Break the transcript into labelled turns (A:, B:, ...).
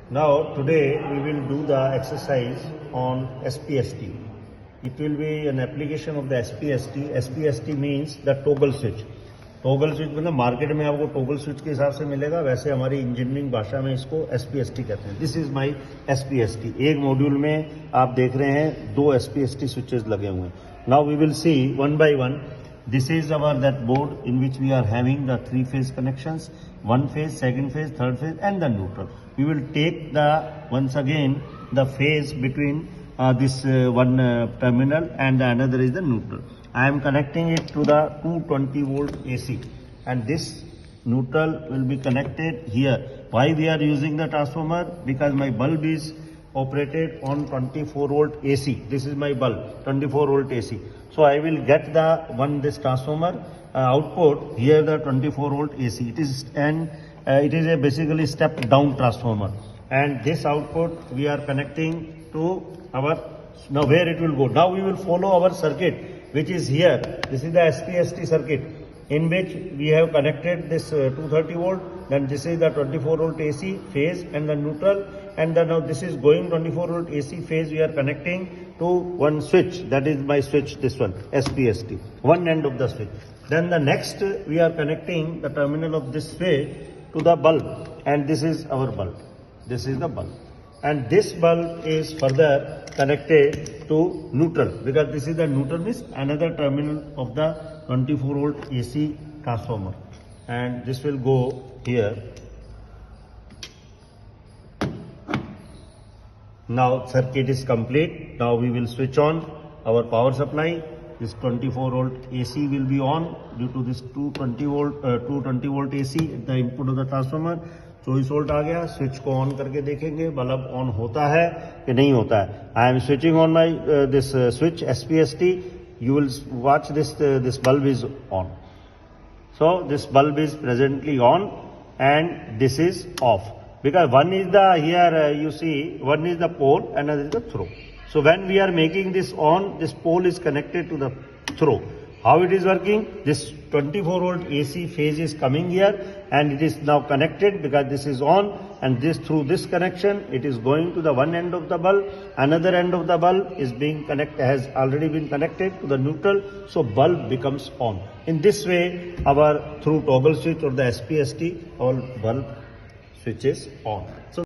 A: Now today we will do the exercise on SPST. It will be an application of the SPST. SPST means the toggle switch. Toggle switch मतलब market में आपको toggle switch के हिसाब से मिलेगा, वैसे हमारी इंजीनियरिंग भाषा में इसको एसपीएसटी कहते हैं. This is my SPST. एक मॉड्यूल में आप देख रहे हैं 2 एसपीएसटी स्विचेस लगे हुए हैं. Now we will see one by one. This is our that board in which we are having the 3-phase connections, 1 phase, 2nd phase, 3rd phase and the neutral. We will take the once again the phase between this one terminal and the another is the neutral. I am connecting it to the 220 volt AC and this neutral will be connected here. Why we are using the transformer? Because my bulb is operated on 24 volt AC. This is my bulb, 24 volt AC. So I will get this transformer output here, the 24 volt AC. It is a basically step down transformer, and this output we are connecting to our, now where it will go. Now we will follow our circuit which is here. This is the SPST circuit in which we have connected this 230 volt, then this is the 24 volt AC phase and the neutral, and then now this is going 24 volt AC phase. We are connecting to one switch, that is my switch, this one SPST, one end of the switch. Then the next we are connecting the terminal of this switch to the bulb, and this is our bulb, this is the bulb, and this bulb is further connected to neutral, because this is the neutral means another terminal of the 24 volt AC transformer, and this will go here. Now circuit is complete. Now we will switch on our power supply. This 24 volt AC will be on due to this 220 volt AC at the input of the transformer. 24 volt आ गया. Switch को on करके देखेंगे bulb on होता है कि नहीं होता है. I am switching on my this switch SPST. You will watch this bulb is on. So this bulb is presently on and this is off. Because one is the, here you see, one is the pole, another is the throw. So when we are making this on, this pole is connected to the throw. How it is working? This 24 volt AC phase is coming here and it is now connected because this is on, and this, through this connection, it is going to the one end of the bulb. Another end of the bulb is being connected, has already been connected to the neutral. So bulb becomes on. In this way, our through toggle switch or the SPST, our bulb switches on. So